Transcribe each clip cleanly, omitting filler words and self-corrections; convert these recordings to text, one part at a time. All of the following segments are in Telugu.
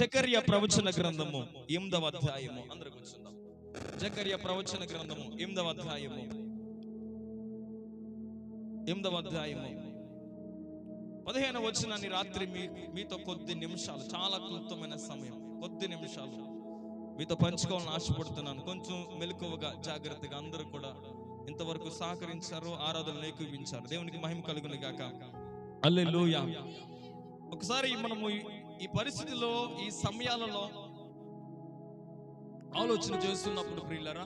జకర్యా ప్రవచన గ్రంథము 8వ అధ్యాయము. అందరూ కూర్చుందాం. జకర్యా ప్రవచన గ్రంథము 8వ అధ్యాయము 15వ వచనాన్ని రాత్రి మీతో కొద్ది నిమిషాలు, చాలా క్లుప్తమైన సమయం, కొద్ది నిమిషాలు మీతో పంచుకోవాలని ఆశపడుతున్నాను. కొంచెం మెలకువగా జాగ్రత్తగా అందరూ కూడా ఇంతవరకు సహకరించారు, ఆరాధనలు ఏకీవించారు. దేవునికి మహిమ కలుగును గాక. హల్లెలూయా. ఒకసారి మనము ఈ పరిస్థితిలో, ఈ సమయాలలో ఆలోచన చేస్తున్నప్పుడు ప్రియులారా,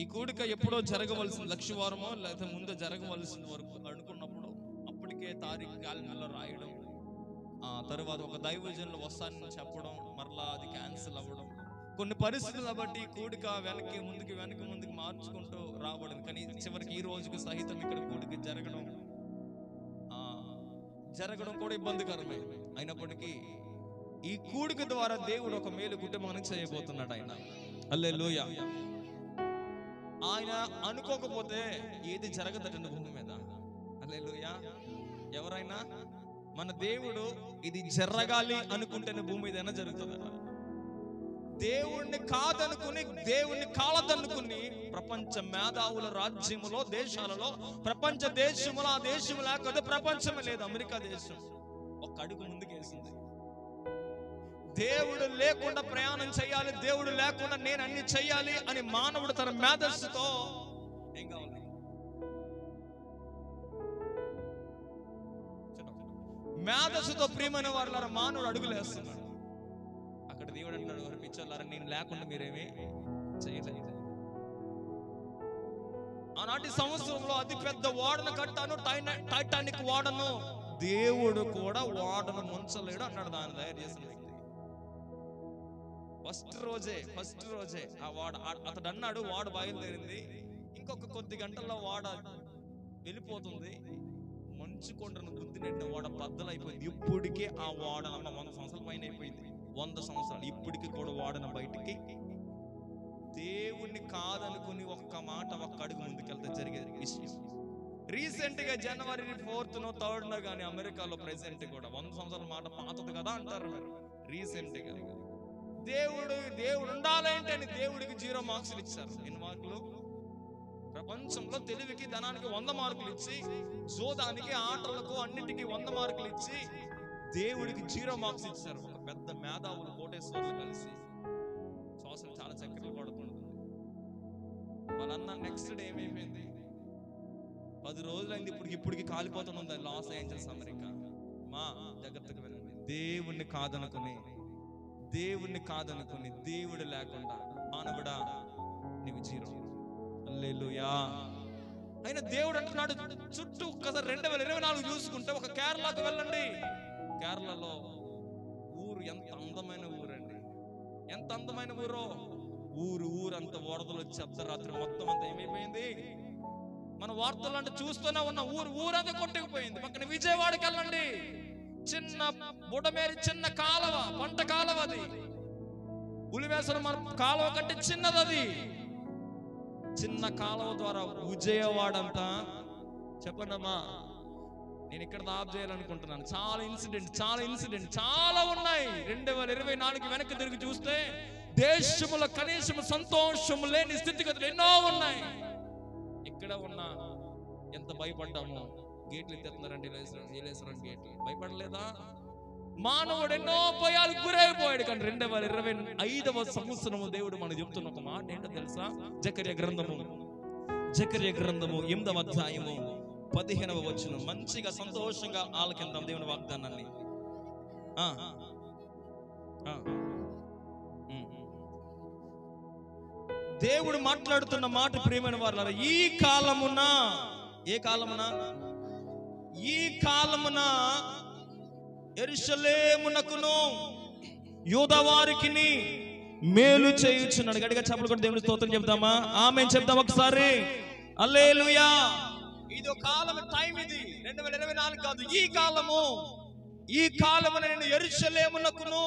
ఈ కూడిక ఎప్పుడో జరగవలసిన లక్షవారమో లేదా ముందు జరగవలసిన వరకు అనుకున్నప్పుడు అప్పటికే తారీఖు క్యాలెండర్లో రాయడం, ఆ తర్వాత ఒక దైవజనులు వస్తానని చెప్పడం, మరలా అది క్యాన్సిల్ అవ్వడం, కొన్ని పరిస్థితులను బట్టి కూడిక వెనక్కి ముందుకు మార్చుకుంటూ రావడం. కానీ చివరికి ఈ రోజుకు సహితం ఇక్కడ కూడిక జరగడం కూడా ఇబ్బందికరమే. అయినప్పటికీ ఈ కూడిక ద్వారా దేవుడు ఒక మేలు కుటుంబానికి చేయబోతున్నాడు. ఆయన హల్లెలూయా. ఆయన అనుకోకపోతే ఏది జరగదటండి భూమి మీద. హల్లెలూయా. ఎవరైనా మన దేవుడు ఇది జరగాలి అనుకుంటేనే భూమి మీద అయినా జరుగుతుందట. దేవుణ్ణి కాదనుకుని, దేవుణ్ణి కాలదనుకుని ప్రపంచ మేధావుల రాజ్యములో, దేశాలలో, ప్రపంచ దేశములో, ఆ దేశము లేకపోతే ప్రపంచమే లేదు. అమెరికా దేశం ఒక అడుగు ముందుకేసింది. దేవుడు లేకుండా ప్రయాణం చేయాలి, దేవుడు లేకుండా నేను అన్ని చెయ్యాలి అని మానవుడు తన మేధస్సుతో ఏం కావాలి, మేధస్సుతో ప్రియమైన వారులారా మానవుడు అడుగులేస్తున్నాడు. అక్కడ దేవుడు అంటాడు, వారు పిచ్చోళ్ళారా, నేను లేకుండా మీరేమీ చేయలేదు. ఆనాటి సంవత్సరంలో అతి పెద్ద ఓడను కట్టాను, టైటానిక్ ఓడను, దేవుడు కూడా ఓడను ముంచలేడు అన్నాడు దాన్ని తయారు చేసిన వ్యక్తి. ఫస్ట్ రోజే ఆ ఓడ అతడు అన్నాడు, ఓడ బయలుదేరింది, ఇంకొక కొద్ది గంటల్లో ఓడ వెళ్ళిపోతుంది. మంచు కొండను గుద్దినట్టు ఓడ బద్దలైపోయింది. ఇప్పటికే ఆ ఓడ 100 సంవత్సరాల పైన అయిపోయింది. 100 సంవత్సరాలు ఇప్పటికి కూడా ఓడన బయటికి. దేవుణ్ణి కాదనుకుని ఒక్క అడుగు ముందుకెళ్తే జరిగేది విషయం. రీసెంట్ గా జనవరి 4th 3rd కానీ అమెరికాలో ప్రెసిడెంట్ కూడా 100 సంవత్సరాల మాట పాతది కదా అంటారు. రీసెంట్ గా దేవుడు ఉండాలంటే అని దేవుడికి 0 మార్క్స్ ఇచ్చారు. ఎన్ని మార్కులు? ప్రపంచంలో తెలివికి, ధనానికి 100 మార్కులు ఇచ్చి, జోదానికి, ఆటలకు, అన్నిటికీ 100 మార్కులు ఇచ్చి దేవుడికి 0 మార్క్స్ ఇచ్చారు. ఒక పెద్ద మేధావులు, కోటేశ్వర్లు కలిసి శ్వాసలు చాలా చక్కెరలు పడుతుంటుంది. వాళ్ళన్న నెక్స్ట్ డే ఏమైపోయింది, 10 రోజులైంది, ఇప్పటికి కాలిపోతుంది లాస్ ఏంజల్స్ అమెరికా. మా జాగ్రత్తగా వెళ్ళండి. దేవుణ్ణి కాదనుకుని దేవుడు లేకుండా మానవుడా నీవు 0. హల్లెలూయా. అయినా దేవుడు అంటున్నాడు, చుట్టూ ఒక్కసారి 2024 చూసుకుంటే ఒక కేరళకు వెళ్ళండి. కేరళలో ఊరు ఎంత అందమైన ఊరండి, ఎంత అందమైన ఊరో. ఊరంతా వరదలు వచ్చి అర్ధరాత్రి మొత్తం అంతా ఏమైపోయింది. మన వార్తలు అంటే చూస్తూనే ఉన్న ఊరంతా కొట్టుకుపోయింది. పక్కన విజయవాడకి వెళ్ళండి, చిన్న బుడమేరి చిన్న కాలువ, పంట కాలువ, అది ఉలివేసన మన కాలువ కంటే చిన్నది. అది చిన్న కాలువ ద్వారా విజయవాడ అంతా. చెప్పండి అమ్మా, నేను ఇక్కడ ఆఫ్ చేయాలనుకుంటున్నాను. చాలా ఇన్సిడెంట్ చాలా ఉన్నాయి. 2024 వెనక్కి తిరిగి చూస్తే దేశములో కనీసం సంతోషం లేని స్థితిగతులు ఎన్నో ఉన్నాయి. ఇక్కడ ఉన్న ఎంత భయపడ్డాము. గేట్లు ఎత్తేస్తున్నారండి, ఏలేశ్వరం గేట్లు. భయపడలేదా? మానవుడు ఎన్నో భయాలు గురైపోయాడు. కానీ 2025వ సంవత్సరము దేవుడు మనం చెప్తున్న ఒక మాట ఏంటో తెలుసా? జకర్యా గ్రంథము 8వ అధ్యాయము 15వ వచనం. మంచిగా సంతోషంగా ఆలకిద్దాం దేవుని వాగ్దానాన్ని. దేవుడు మాట్లాడుతున్న మాట ప్రియమైన వారులారా, ఈ కాలమున యెరూషలేమునకును యూదావారికిని మేలు చేయుచున్నాడు. గట్టిగా చప్పట్లు కొట్టి దేవుని స్తోత్రం చెప్తామా? ఆమేన్ చెప్తాం ఒకసారి. హల్లెలూయా. ఇది కాలం, టైం ఇది 2024 కాదు. ఈ కాలమున నేను యెరూషలేమునకును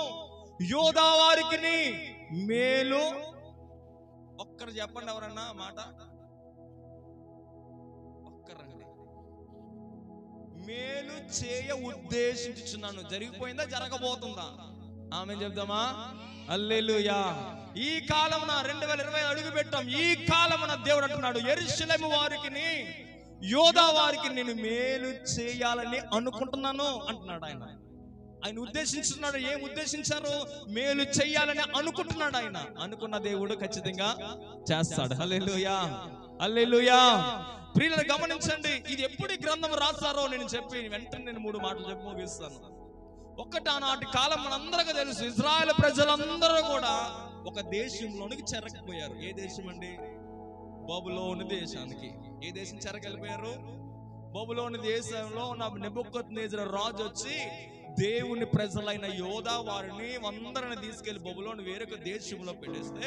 యూదావారికిని మేలు. ఒక్కరు చెప్పండి ఎవరన్నా మాట. ఒక్కరండి. మేలు చేయ ఉద్దేశించుచున్నాను. జరిగిపోయిందా, జరగబోతుందా? ఆమె చెప్దామా? హల్లెలూయా. ఈ కాలమున 2020 అడుగు పెట్టాం. ఈ కాలమున దేవుడు అంటున్నాడు, యెరూషలేము వారికి, యోధా వారికి నేను మేలు చేయాలని అనుకుంటున్నాను అంటున్నాడు ఆయన. ఆయన ఉద్దేశించున్నాడు. ఏం ఉద్దేశించారు? మేలు చేయాలని అనుకుంటున్నాడు ఆయన. అనుకున్న దేవుడు ఖచ్చితంగా చేస్తాడు. హల్లెలూయా, హల్లెలూయా. ప్రియులను గమనించండి, ఇది ఎప్పుడు ఈ గ్రంథం రాస్తారో నేను చెప్పి వెంటనే నేను 3 మాటలు చెప్పి ముగిస్తాను. ఒకటి, ఆనాటి కాలం మనందరికీ తెలుసు, ఇజ్రాయెల్ ప్రజలందరూ కూడా ఒక దేశంలోనికి చెరకపోయారు. ఏ దేశం అండి? బబులోను దేశానికి. ఏ దేశం చెరకెళ్ళిపోయారు? బబులోను దేశంలో ఉన్న నెబుకద్నెజరు రాజు వచ్చి దేవుని ప్రజలైన యోధా వారిని అందరిని తీసుకెళ్లి బబులోను వేరొక దేశంలో పెట్టేస్తే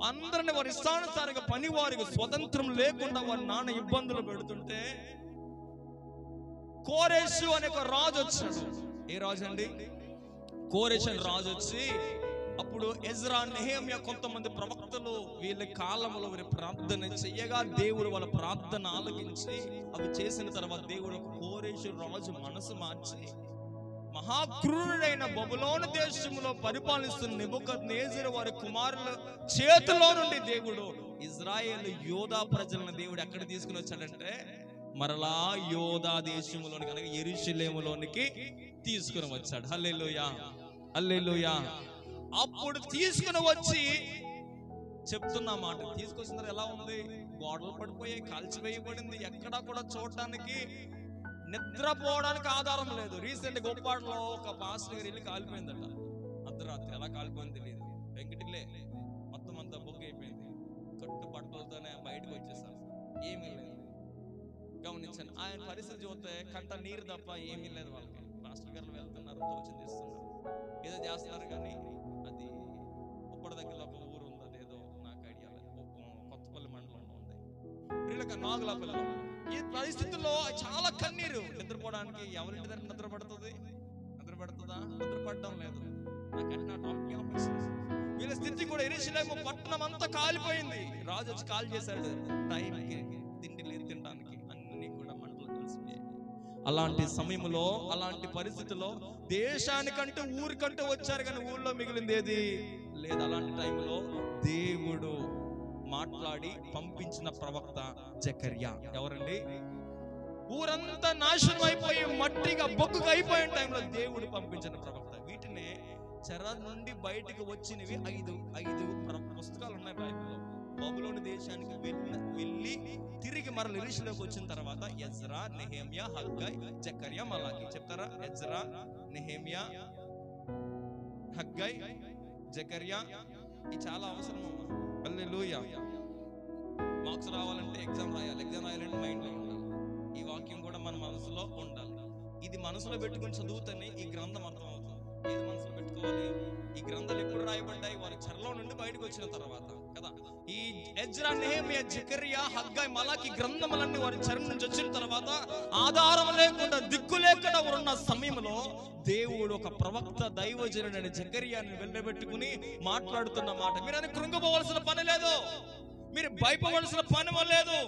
అందరిని వారి ఇష్టానుసారంగా పని వారికి స్వతంత్రం లేకుండా వారి నాన్న ఇబ్బందులు పెడుతుంటే కోరేషు అనే ఒక రాజు వచ్చాడు. ఏ రాజు అండి? కోరేషు అనే రాజు వచ్చి అప్పుడు ఎజ్రా, నెహెమ్యా, కొంతమంది ప్రవక్తలు వీళ్ళ కాలంలో వీరి ప్రార్థన చెయ్యగా దేవుడు వాళ్ళ ప్రార్థన ఆలకించి అవి చేసిన తర్వాత దేవుడు కోరేషు రాజు మనసు మార్చి మహాక్రూరుడైన బబులోను దేశంలో పరిపాలిస్తున్న నెబుకద్నెజరు వారి కుమారుల చేతిలో నుండి దేవుడు ఇజ్రాయేల్ యోధా ప్రజలను దేవుడు ఎక్కడ తీసుకుని వచ్చాడంటే మరలా యోధా దేశంలోనికి అనగా యెరూషలేములోనికి తీసుకుని వచ్చాడు. హల్లెలూయా, హల్లెలూయా. అప్పుడు తీసుకుని వచ్చి చెప్తున్నా మాట, తీసుకొచ్చిన తర్వాత ఎలా ఉంది? గోడలు పడిపోయాయి, కాల్చివేయబడింది, ఎక్కడా కూడా చూడటానికి నిద్రపోవడానికి ఆధారం లేదు. రీసెంట్ గొప్పాడలో ఒక పాస్టర్ గారు ఇల్లు కాలిపోయిందట అర్ధరాత్రి. ఎలా కాలిపోయింది తెలియదు. వెంకటిలే మొత్తం అంతా బొగ్గు అయిపోయింది. కట్టు బట్టలతోనే బయటకు వచ్చేసారు. ఏమీ లేదు. గమనించండి, ఆయన పరిస్థితి చూస్తే కంట నీరు తప్ప ఏమీ లేదు వాళ్ళకి. పాస్టర్ గారు వెళ్తున్నారు, తోచి తీస్తున్నారు, ఏదో చేస్తున్నారు. కానీ అది ఉప్పడ దగ్గరలో ఒక ఊరు ఉంది, అదేదో నాకు ఐడియా లేదు, కొత్తపల్లి మండలంలో ఉంది, వీళ్ళకి నాగులపల్లిలో. ఈ పరిస్థితుల్లో చాలా కన్నీరు. నిద్రపోవడానికి ఎవరింటి దగ్గర నిద్ర పడుతుంది? నిద్ర పడుతుందా? నిద్ర పడడం లేదు. వీళ్ళ స్థితి కూడా యెరూషలేము పట్టణం అంతా కాలిపోయింది. రాజు వచ్చి కాల్ చేశాడు, టైంకి తిండి లేదు తినడానికి, అన్ని కూడా మంటలు కలిసిపోయాయి. అలాంటి సమయంలో, అలాంటి పరిస్థితుల్లో దేశానికంటూ ఊరికంటూ వచ్చారు, కానీ ఊళ్ళో మిగిలింది ఏది లేదు. అలాంటి టైంలో దేవుడు మాట్లాడి పంపించిన ప్రవక్త జకర్యా. ఎవరండి? ఊరంతా నాశనం అయిపోయి మట్టిగా బొగ్గుగా అయిపోయిన టైంలో దేవుడు పంపించిన ప్రవక్త. వీటినే చెర నుండి బయటికి వచ్చినవి ఐదు పుస్తకాలు ఉన్నాయి బైబిల్లో. బబులోను దేశానికి వెళ్ళి తిరిగి మరల యెరూషలేముకి వచ్చిన తర్వాత ఎజ్రా, నెహెమ్యా, హగ్గై, జకర్యా, మలాకి. చెప్తారా? ఎజ్రా, నెహెమ్యా, హగ్గై, జకర్యా. ఇది చాలా అవసరం. హల్లెలూయా. మార్క్స్ రావాలంటే ఎగ్జామ్ రాయాలి, ఎగ్జామ్ రాయాలంటే మైండ్లో ఉండాలి. ఈ వాక్యం కూడా మన మనసులో ఉండాలి. ఇది మనసులో పెట్టుకుని చదువుతూనే ఈ గ్రంథం అర్థం అవుతుంది. ఏది మనసులో పెట్టుకోవాలి? ఈ గ్రంథాలు ఎప్పుడు రాయబడ్డాయి? వారి చెరలో నుండి బయటకు వచ్చిన తర్వాత కదా. ఈ ఎజ్రా, నెహెమ్యా, జకర్యా, హగ్గై, మలాకి గ్రంథములన్నీ వారి చెర నుంచి వచ్చిన తర్వాత ఆధారం లేకుండా, దిక్కు లేకుండా ఉన్న సమయంలో దేవుడు ఒక ప్రవక్త దైవజనుడైన జకర్యాని వెళ్ళబెట్టుకుని మాట్లాడుతున్న మాట. మీరు అని కృంగిపోవలసిన పని లేదు, మీరు భయపడవలసిన పని లేదు.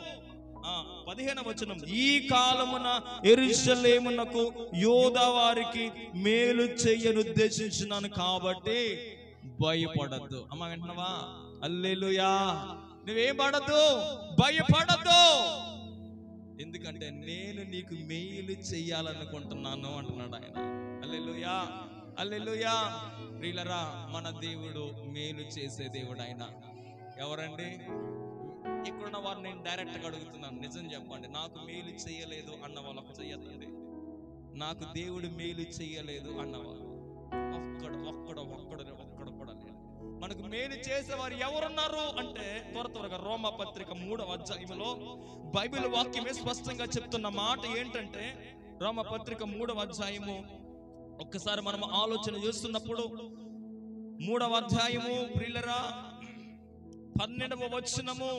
15వ వచనం, ఈ కాలమున యెరూషలేమునకు యోధా వారికి మేలు చేయను ఉద్దేశించున్నాను కాబట్టి భయపడద్దు. అమ్మ వింటున్నావా? హల్లెలూయా. నువ్వేం పడద్దు, భయపడద్దు. ఎందుకంటే నేను నీకు మేలు చెయ్యాలనుకుంటున్నాను అంటున్నాడు ఆయన. హల్లెలూయా, హల్లెలూయా. ప్రియులారా, మన దేవుడు మేలు చేసే దేవుడు ఆయన. ఎవరండి? ఇక్కడున్న వారిని నేను డైరెక్ట్గా అడుగుతున్నాను, నిజం చెప్పండి. నాకు మేలు చేయలేదు అన్న వాళ్ళకు చెయ్యదండి. నాకు దేవుడు మేలు చెయ్యలేదు అన్నవాళ్ళు ఒక్కడు కూడా లేదు. మనకు మేలు చేసేవారు ఎవరున్నారు అంటే త్వరగా రోమాపత్రిక 3వ అధ్యాయంలో బైబిల్ వాక్యమే స్పష్టంగా చెప్తున్న మాట ఏంటంటే, రోమాపత్రిక 3వ అధ్యాయము ఒక్కసారి మనం ఆలోచన చేస్తున్నప్పుడు 3వ అధ్యాయము ప్రియులరా 12వ వచనము,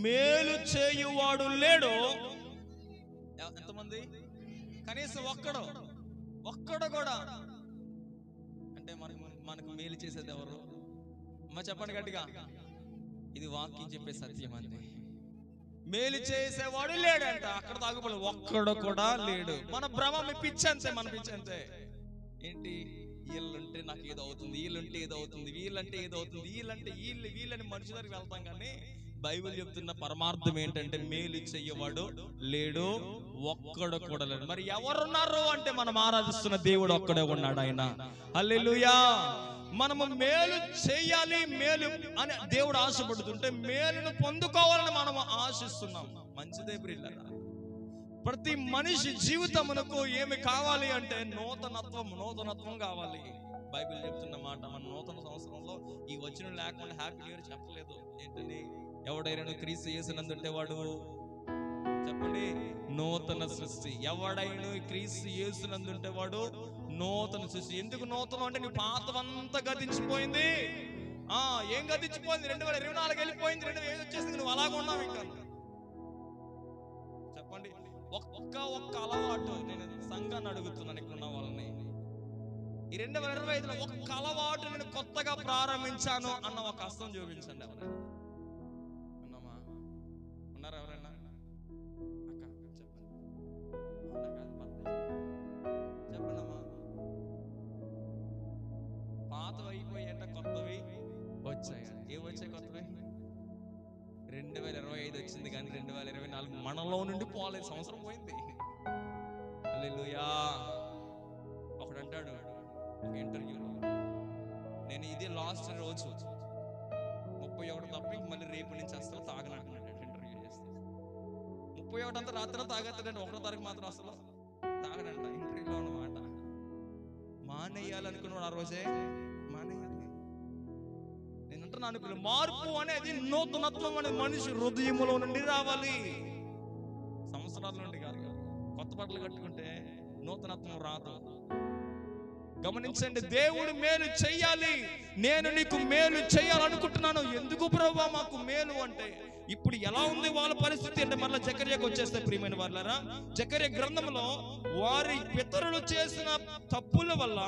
మేలు చేయువాడు లేడు. ఎంతమంది? కనీసం ఒక్కడు కూడా. అంటే మనకు మేలు చేసేది ఎవరు? అమ్మ చెప్పండి గట్టిగా. ఇది వాక్యం చెప్పే సత్యం అండి. మేలు చేసేవాడు లేడంట, అక్కడ తాగుబడి ఒక్కడు కూడా లేడు. మన భ్రమ, మీ పిచ్చంతే, మన పిచ్చంతే. ఏంటి, వీళ్ళుంటే నాకు ఏదో అవుతుంది, వీళ్ళుంటే ఏదో అవుతుంది, వీళ్ళంటే ఏదో అవుతుంది, వీళ్ళంటే వీళ్ళని మనుషుల దగ్గరికి వెళ్తాం. కానీ బైబిల్ చెప్తున్న పరమార్థం ఏంటంటే మేలు చెయ్యవాడు లేడు, ఒక్కడు కూడా లేడు. మరి ఎవరున్నారు అంటే మనం ఆరాధిస్తున్న దేవుడు ఒక్కడే ఉన్నాడు. ఆయన హల్లెలూయా. మనము మేలు చేయాలి, మేలు అని దేవుడు ఆశపడుతుంటే మేలును పొందుకోవాలని మనం ఆశిస్తున్నాం. మంచిదే ప్రియులారా. ప్రతి మనిషి జీవితమునకు ఏమి కావాలి అంటే నూతనత్వం కావాలి. బైబిల్ చెప్తున్న మాట, మన నూతన సంవత్సరంలో ఈ వచనం లేకుండా హ్యాపీ న్యూ ఇయర్ చెప్పలేదు. ఏంటని, ఎవడైనా క్రీస్తు యేసునందుంటే వాడు, చెప్పండి, నూతన సృష్టి. ఎవడైనా క్రీస్తు యేసునందుంటే వాడు నూతన సృష్టి. ఎందుకు నూతనం అంటే, నీ పాతవంతా గతించిపోయింది. ఏం గతించిపోయింది? 2024 వెళ్ళిపోయింది, 2025 వచ్చేసింది, నువ్వు అలాగ ఉన్నావు ఇంకా. చెప్పండి, ఒక్క అలవాటు. నేను సంఘాన్ని అడుగుతున్నాను, ఇక్కడ ఉన్న వాళ్ళని, ఈ 2025లో ఒక్క అలవాటు నేను కొత్తగా ప్రారంభించాను అన్న ఒక హస్తం చూపించండి. ఎవరైనా ఉన్నామా? ఉన్నారా ఎవరైనా? అక్క చెప్పండి అమ్మా. పాతవి అయిపోయాయంట, కొత్తవి వచ్చాయి. ఏమి వచ్చాయి కొత్తవి? 2025 వచ్చింది, కానీ 2024 మనలో నుండి పోలేదు. సంవత్సరం పోయింది. హల్లెలూయా. ఒకడు అంటాడు ఒక ఇంటర్వ్యూలో, నేను ఇది లాస్ట్ రోజు 31 తప్ప మళ్ళీ రేపు నుంచి అసలు తాగనంటున్నాడు. ఇంటర్వ్యూ చేస్తే 31 అంతా రాత్రి తాగేస్తాడంటే 1వ తారీఖు మాత్రం అసలు తాగడంట. ఇంటర్వ్యూలో అన్నమాట. మానేయాలనుకున్నాడు, ఆ రోజే మానేయాలి. నేను అంటున్నాను, ఇప్పుడు మార్పు అనేది, నూతనత్వం అనేది మనిషి హృదయములో నుండి రావాలి. సంవత్సరాల నుండి కాదు. కొత్త బట్టలు కట్టుకుంటే నూతనత్వం రాదు. గమనించండి, దేవుడు మేలు చెయ్యాలి. నేను నీకు మేలు చేయాలనుకుంటున్నాను. ఎందుకు ప్రభువా మాకు మేలు అంటే, ఇప్పుడు ఎలా ఉంది వాళ్ళ పరిస్థితి అంటే, మళ్ళీ జకర్యాకు వచ్చేస్తే ప్రియమైన వాళ్ళారా, జకర్యా గ్రంథంలో వారి పితరులు చేసిన తప్పుల వల్ల,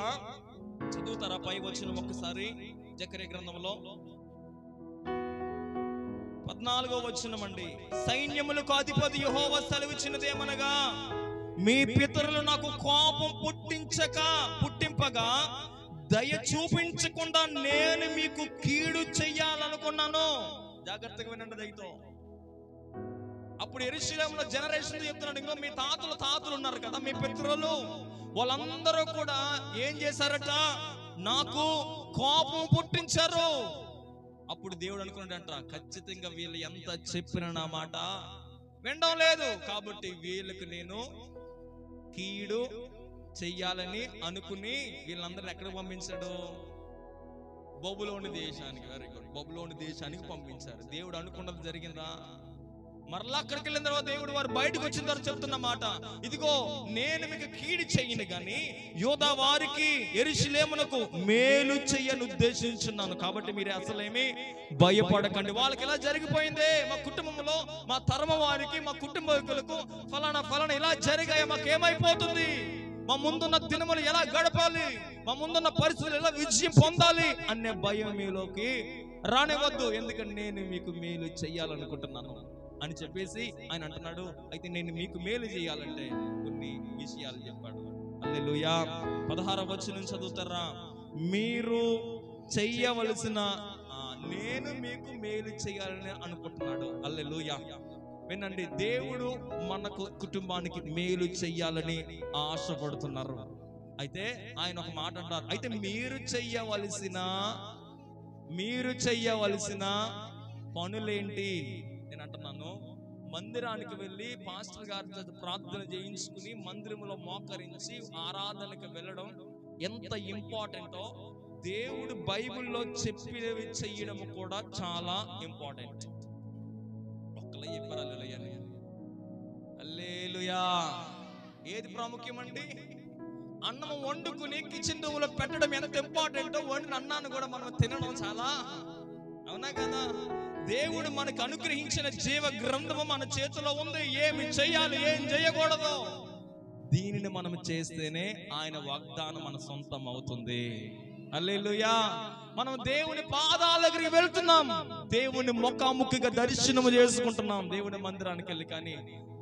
చదువుతారా పై వచ్చిన ఒక్కసారి? జకర్యా గ్రంథంలో 14వ వచనమండి. సైన్యములకు అధిపతి యెహోవా సెలవిచ్చినదేమనగా, మీ పితరులు నాకు కోపం పుట్టింపగా దయ చూపించకుండా నేను మీకు కీడు చెయ్యాలనుకున్నాను. జాగ్రత్తగా వినండి దయతో. అప్పుడు యెరూషలేములో జనరేషన్ చెప్తున్నాడు, ఇంకో మీ తాతలు ఉన్నారు కదా, మీ పితరులు, వాళ్ళందరూ కూడా ఏం చేశారట, నాకు కోపం పుట్టించారు. అప్పుడు దేవుడు అనుకున్నాడంట, ఖచ్చితంగా వీళ్ళు ఎంత చెప్పిన నా మాట వినడం లేదు, కాబట్టి వీళ్ళకి నేను కీడు చెయ్యాలని అనుకుని వీళ్ళందరిని ఎక్కడికి పంపించాడు? బబులోని దేశానికి. వెరీ గుడ్, బబులోని దేశానికి పంపించారు. దేవుడు అనుకున్నది జరిగిందా? మరలా అక్కడికి వెళ్ళిన తర్వాత దేవుడు వారు బయటకు వచ్చిన తర్వాత చెప్తున్న మాట, ఇదిగో నేను మీకు కీడు చెయ్యను గాని యూదా వారికి యెరూషలేమునకు మేలు చెయ్యను ఉద్దేశించున్నాను, కాబట్టి మీరు అసలేమి భయపడకండి. వాళ్ళకి ఇలా జరిగిపోయింది, మా కుటుంబంలో మా తరమ వారికి, మా కుటుంబీకులకు ఫలానా ఇలా జరిగాయి, మాకేమైపోతుంది, మా ముందున్న దినములు ఎలా గడపాలి, మా ముందున్న పరిస్థితులు ఎలా విజయం పొందాలి అనే భయం మీలోకి రానివ్వద్దు, ఎందుకంటే నేను మీకు మేలు చెయ్యాలనుకుంటున్నాను అని చెప్పేసి ఆయన అంటున్నాడు. అయితే నేను మీకు మేలు చేయాలంటే కొన్ని విషయాలు చెప్పాడు. హల్లెలూయా. 16వ వచనం చదువుతారా? మీరు చెయ్యవలసిన, నేను మీకు మేలు చేయాలని అనుకుంటున్నాడు. హల్లెలూయా. వినండి, దేవుడు మనకు కుటుంబానికి మేలు చెయ్యాలని ఆశపడుతున్నారు. అయితే ఆయన ఒక మాట అంటారు, అయితే మీరు చెయ్యవలసిన పనులేంటి? నేను అంటున్నాను, మందిరానికి వెళ్ళి పాస్టర్ గారితో ప్రార్థన చేయించుకుని మందిరంలో మోకరించి ఆరాధనకు వెళ్ళడం ఎంత ఇంపార్టెంటో దేవుడు బైబిల్లో చెప్పినవి చెయ్యడం కూడా చాలా ఇంపార్టెంట్. ఒక్కలే చెప్పారు హల్లెలూయా. హల్లెలూయా. ఏది ప్రాముఖ్యమండి? అన్నం వండుకుని కిచెన్ రూమ్ లో పెట్టడం ఎంత ఇంపార్టెంటో వండిన అన్నాన్ని కూడా మనం తినడం చాలా, అవునా కదా? దేవుడు మనకు అనుగ్రహించిన జీవ గ్రంథము మన చేతిలో ఉంది. ఏమి చేయాలి, ఏం చేయకూడదు, దీనిని మనం చేస్తేనే ఆయన వాగ్దానం మన సొంతం అవుతుంది. హల్లెలూయా. మనం దేవుని పాదాల దగ్గరికి వెళ్తున్నాం, దేవుని ముఖాముఖిగా దర్శనము చేసుకుంటున్నాం దేవుని మందిరానికి వెళ్ళి. కానీ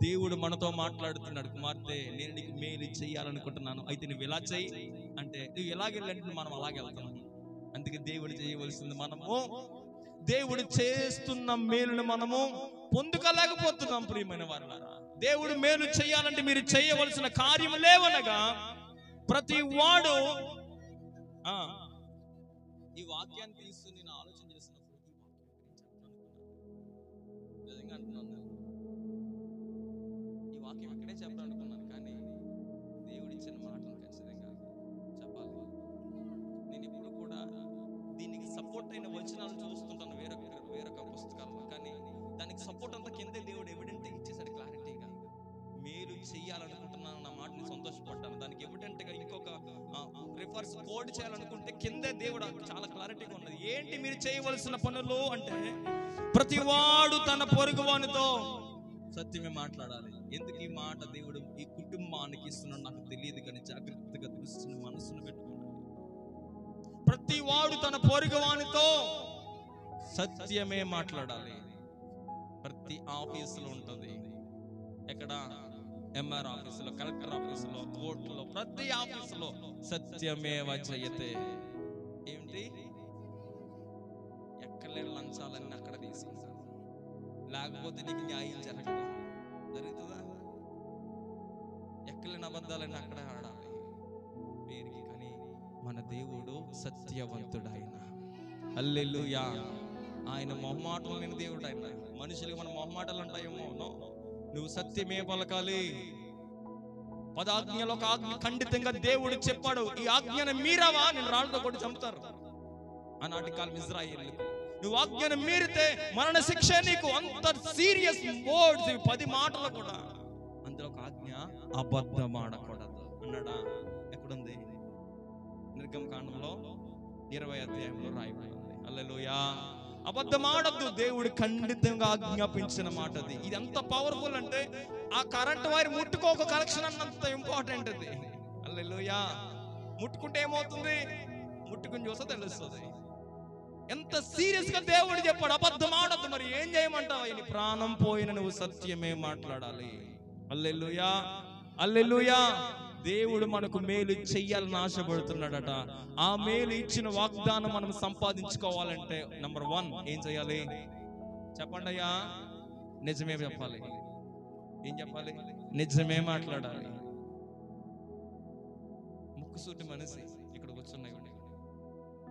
దేవుడు మనతో మాట్లాడుతున్నాడు, కుమార్తె నేను నీకు మేలు చేయాలనుకుంటున్నాను, అయితే నువ్వు ఇలా చెయ్యి అంటే నువ్వు ఎలాగెళ్ళంటే మనం అలాగే వెళ్తాం. అందుకే దేవుడు చేయవలసింది మనము, దేవుడు చేస్తున్న మేలును మనము పొందుకోలేకపోతున్నాం. ప్రియమైన వారులారా, దేవుడు మేలు చేయాలంటే మీరు చేయవలసిన కార్యం లేవనగా ప్రతి వాడు ఈ వాక్యాన్ని తీసుకుని నేను ఆలోచన చేసినప్పుడు నిజంగా అంటున్నాను, ఈ వాక్యం ఇక్కడే చెప్పాలనుకున్నాను, కానీ దేవుడు ఇచ్చిన మాటలు ఖచ్చితంగా చెప్పాలి. నేను ఇప్పుడు కూడా దీనికి సపోర్ట్ అయిన వచనాలు చూస్తుంటాను వేరొక పుస్తకాల్లో, కానీ దానికి సపోర్ట్ అంతా కిందే దేవుడు ఎవిడెంట్ ఇచ్చేసాడు క్లారిటీగా. మేలు చెయ్యాలనుకుంటున్నాను నా మాటని సంతోషపడ్డాను, దానికి ఎవిడెంట్గా ఇంకొక రిఫర్స్ కోడ్ చేయాలనుకుంటే కిందే దేవుడు చాలా క్లారిటీగా ఉన్నది. ఏంటి మీరు చేయవలసిన పనులు అంటే, ప్రతివాడు తన పొరుగువానితో సత్యమే మాట్లాడాలి. ఎందుకు ఈ మాట దేవుడు ఈ కుటుంబానికి ఇస్తున్నాడు నాకు తెలియదు, కానీ జాగ్రత్తగా దృష్టిని మనసును పెట్టుకున్నాడు. ప్రతివాడు తన పొరుగువానితో సత్యమే మాట్లాడాలి. ప్రతి ఆఫీసులో ఉంటుంది, ఎక్కడ ఎంఆర్ ఆఫీసులో, కలెక్టర్ ఆఫీసులో, కోర్టులో, ప్రతి ఆఫీసులో సత్యమేవ జయతే. ఏమిటి? ఎక్కలేని లంచాలన్నీ అక్కడ తీసుకుంటారు, లేకపోతే నీకు న్యాయం జరుగుతుందా? ఎక్కలేని అబద్ధాలన్నీ అక్కడ ఆడాలి పేరుకి. కానీ మన దేవుడు సత్యవంతుడు, ఆయన హల్లెలూయా. ఆయన మొహమాటలు లేని దేవుడు. ఆయన మనుషులకి మన మొహమాటలు ఉంటాయేమో, నువ్వు సత్యమే పలకాలి. పదాజ్ఞలో ఒక ఆజ్ఞ ఖండితంగా దేవుడు చెప్పాడు, ఈ ఆజ్ఞను మీరావా నేను రాళ్ళతో కూడా చంపుతారు. ఆనాటి కాలం ఇజ్రాయేలు, నువ్వు ఆజ్ఞను మీరితే మరణ శిక్ష నీకు. అంత సీరియస్ వర్డ్స్ 10 మాటలు కూడా. అందులో ఒక ఆజ్ఞ, అబద్ధం ఆడకూడదు అన్నాడా? ఎక్కడుంది? నిర్గమకాండంలో 20వ అధ్యాయంలో రాయబడింది. హల్లెలూయా. అబద్ధం ఆడద్దు, దేవుడు ఖండితంగా ఆజ్ఞాపించిన మాట అది. ఇది ఎంత పవర్ఫుల్ అంటే ఆ కరెంట్ వైర్ ముట్టుకోక కనెక్షన్ అన్నంత ఇంపార్టెంట్ అది. హల్లెలూయా. ముట్టుకుంటే ఏమవుతుంది? ముట్టుకుని చూస్తే తెలుస్తుంది. ఎంత సీరియస్ గా దేవుడు చెప్పాడు, అబద్ధం ఆడద్దు. మరి ఏం చేయమంటావు? నీ ప్రాణం పోయిన నువ్వు సత్యమే మాట్లాడాలి. హల్లెలూయా, హల్లెలూయా. దేవుడు మనకు మేలు చెయ్యాలని ఆశపడుతున్నాడట. ఆ మేలు ఇచ్చిన వాగ్దానం మనం సంపాదించుకోవాలంటే నంబర్ 1 ఏం చేయాలి చెప్పండి అయ్యా? నిజమే చెప్పాలి. ఏం చెప్పాలి? నిజమే మాట్లాడాలి. ముక్కుసూటి మనిషి ఇక్కడ కూర్చున్నాయి,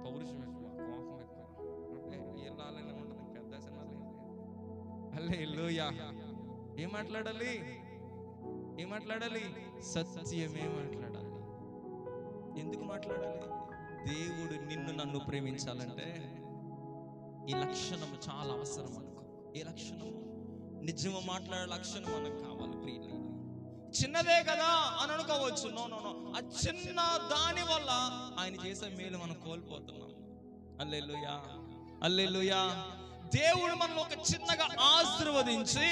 పౌరుషం ఎక్కువ, కోపం ఎక్కువ, వెళ్ళాలని ఉండదు, పెద్ద సినిమాలు. హల్లెలూయా. ఏం మాట్లాడాలి? ఏం మాట్లాడాలి? సత్యమే మాట్లాడాలి. ఎందుకు మాట్లాడాలి? దేవుడు నిన్ను నన్ను ప్రేమించాలంటే ఈ లక్షణం చాలా అవసరం మనకు. ఏ లక్షణము? నిజము మాట్లాడే లక్షణం మనకు కావాలి ప్రియులు. చిన్నదే కదా అని అనుకోవచ్చు, నో నో నో. ఆ చిన్న దాని వల్ల ఆయన చేసే మేలు మనం కోల్పోతున్నాం. హల్లెలూయా, హల్లెలూయా. దేవుడు మనల్ని ఒక చిన్నగా ఆశీర్వదించి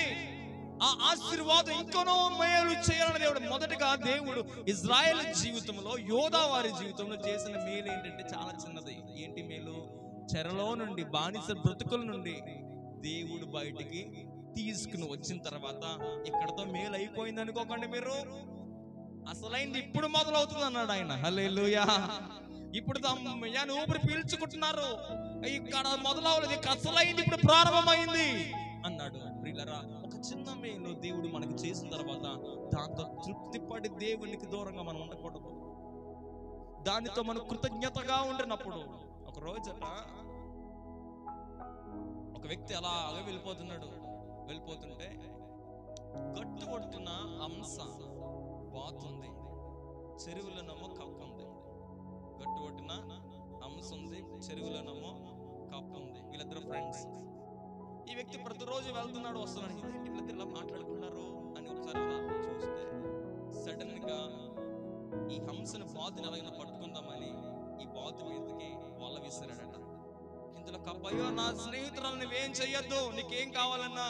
ఆ ఆశీర్వాదం ఇంకనో మేలు చేయాలని దేవుడు మొదటగా దేవుడు ఇజ్రాయేల్ జీవితంలో, యోధా వారి జీవితంలో చేసిన మేలు ఏంటంటే చాలా చిన్నది. ఏంటి మేలు? చెరలో నుండి, బానిస బ్రతుకుల నుండి దేవుడు బయటికి తీసుకుని వచ్చిన తర్వాత ఇక్కడతో మేలు అయిపోయింది అనుకోకండి మీరు. అసలైంది ఇప్పుడు మొదలవుతుంది అన్నాడు ఆయన. హల్లెలూయా. ఇప్పుడు ఊపిరి పీల్చుకుంటున్నారు, ఇక్కడ మొదలవలేదు, అసలైంది ఇప్పుడు ప్రారంభమైంది అన్నాడు. ప్రియులారా, ఒక చిన్న మేలు దేవుడు మనకు చేసిన తర్వాత దాంతో తృప్తిపడి దేవునికి దూరంగా మనం ఉండకూడదు. దానితో మనం కృతజ్ఞతగా ఉండినప్పుడు ఒక రోజట ఒక వ్యక్తి అలాగే వెళ్ళిపోతుంటే గట్టు కొట్టిన హంస బాతుంది, చెరువులోనేమో కప్పు ఉంది. గట్టు కొట్టిన హంస ఉంది, చెరువులోనేమో కప్పు ఉంది. వీళ్ళిద్దరు ఫ్రెండ్స్. ఈ వ్యక్తి ప్రతిరోజు వెళ్తున్నాడు, వస్తున్నాడు. ఇదేంటి వీళ్ళిద్దరు ఇలా మాట్లాడుకున్నారు అని ఒకసారి అలా చూస్తే సడన్ గా ఈ హంసను బాతుని ఎలాగైనా పట్టుకుందామని ఈ బాతు మీదకి వల విసిరాడట. ఇందులో కప్పయ్యో నా స్నేహితురాలు నువ్వేం చెయ్యొద్దు, నీకేం కావాలన్నా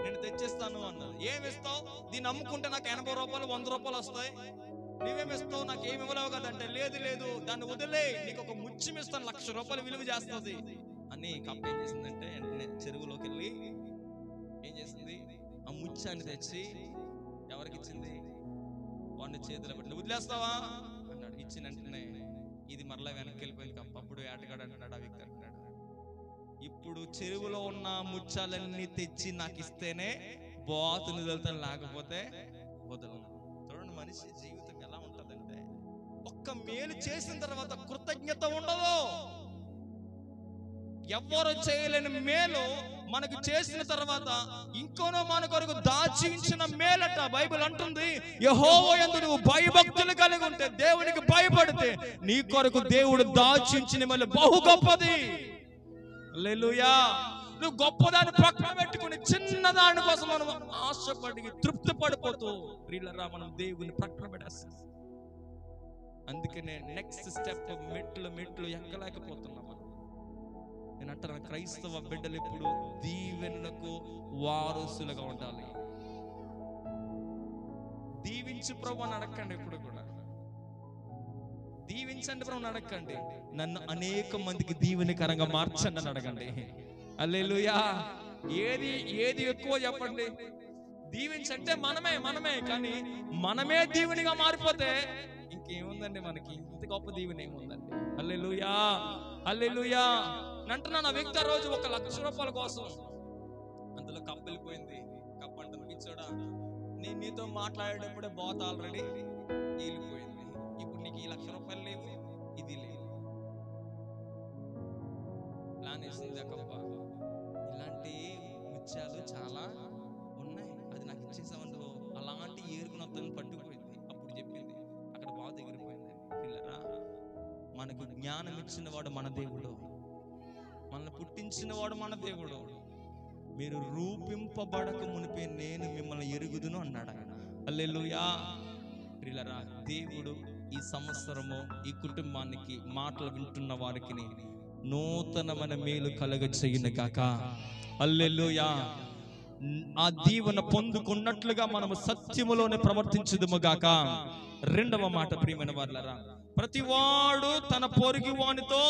నేను తెచ్చేస్తాను అన్నారు. ఏమి ఇస్తావు? దీన్ని అమ్ముకుంటే నాకు 80 రూపాయలు 100 రూపాయలు వస్తాయి. నువ్వేమిస్తావు, నాకు ఏమి ఇవ్వలేవు కదంటే, లేదు లేదు దాన్ని వదిలే, నీకు ఒక ముత్యం ఇస్తాను, 1,00,000 రూపాయలు విలువ చేస్తుంది అని కప్ప ఏం చేసిందంటే వెంటనే చెరువులోకి వెళ్ళి ఏం చేసింది, ఆ ముత్యాన్ని తెచ్చి ఎవరికి ఇచ్చింది, వాడిని చేతిలో పెట్టి, వదిలేస్తావా అన్నాడు. ఇచ్చిన వెంటనే ఇది మరలా వెనక్కి వెళ్ళిపోయింది కప్ప. అప్పుడు వేటగాడు అంటున్నాడు, ఆ వ్యక్తి అంటున్నాడు, ఇప్పుడు చెరువులో ఉన్న ముత్యాలన్నీ తెచ్చి నాకు ఇస్తేనే బాతుని వదులుతాను, లేకపోతే వదలను. చూడండి మనిషి జీవితం ఎలా ఉంటదంటే, ఒక్క మేలు చేసిన తర్వాత కృతజ్ఞత ఉండదు. ఎవ్వరు చేయలేని మేలు మనకు చేసిన తర్వాత ఇంకోనో మన కొరకు దాచి ఉంచిన మేలట. బైబిల్ అంటుంది, యెహోవా యందు నువ్వు భయభక్తులు కలిగి ఉంటే, దేవునికి భయపడితే నీ కొరకు దేవుడు దాచి ఉంచిన మేలు బహు గొప్పది. హల్లెలూయా. నువ్వు గొప్పదాన్ని పక్కన పెట్టుకుని చిన్నదాని కోసం మనం ఆశపడి తృప్తి పడిపోతూ ప్రియులారా మనం దేవుని పక్కన పెట్టేస్తాం. అందుకనే నెక్స్ట్ స్టెప్ మెట్లు ఎక్కలేకపోతున్నాం. నేను అంటాను, క్రైస్తవ బిడ్డలు ఎప్పుడు దీవెనలకు వారసులుగా ఉండాలి. దీవించు ప్రభు అని అడగండి, ఎప్పుడు కూడా దీవించండి ప్రభు అని అడగండి, నన్ను అనేక మందికి దీవెనకరంగా మార్చండి అని అడగండి. హల్లెలూయా. ఏది ఎక్కువ చెప్పండి, దీవించంటే మనమే కానీ మనమే దీవెనిగా మారిపోతే ఇంకేముందండి, మనకి ఇంత గొప్ప దీవెన ఏముందండి. హల్లెలూయా హల్లెలూయా. అంటున్నాను, ఆ వ్యక్తి ఆ రోజు 1,00,000 రూపాయల కోసం అందులో కప్పు వెళ్ళిపోయింది. కప్పు అంటుంది, పిచ్చోడా, నేను నీతో మాట్లాడేటప్పుడే బాత్ ఆల్రెడీ వెళ్ళిపోయింది, ఇప్పుడు నీకు ఈ 1,00,000 రూపాయలు లేవు, ఇది లేదు. ప్లాన్ వేసింది ఆ కప్ప, ఇలాంటి ముత్యాలు చాలా ఉన్నాయి, అది నాకు ఇచ్చేసామంటూ అలాంటి ఏరుకునొత్తని పట్టుకుపోయింది. అప్పుడు చెప్పింది, అక్కడ బాత్ ఎగిరిపోయింది. పిల్లరా, మనకు జ్ఞానం ఇచ్చిన వాడు మన దేవుడు, మనల్ని పుట్టించిన వాడు మన దేవుడు. మీరు రూపింపబడక మునిపే నేను మిమ్మల్ని ఎరుగుదును అన్నాడు ఆయన. హల్లెలూయా. ప్రియులారా, దేవుడు ఈ సంవత్సరము ఈ కుటుంబానికి మాటలు వింటున్న వారికి నూతనమైన మేలు కలగచేయును గాక. హల్లెలూయా. ఆ దీవెన పొందుకున్నట్లుగా మనము సత్యములోనే ప్రవర్తించుదుము గాక. రెండవ మాట, ప్రియమైన వారులారా, ప్రతివాడు తన పొరుగు వానితో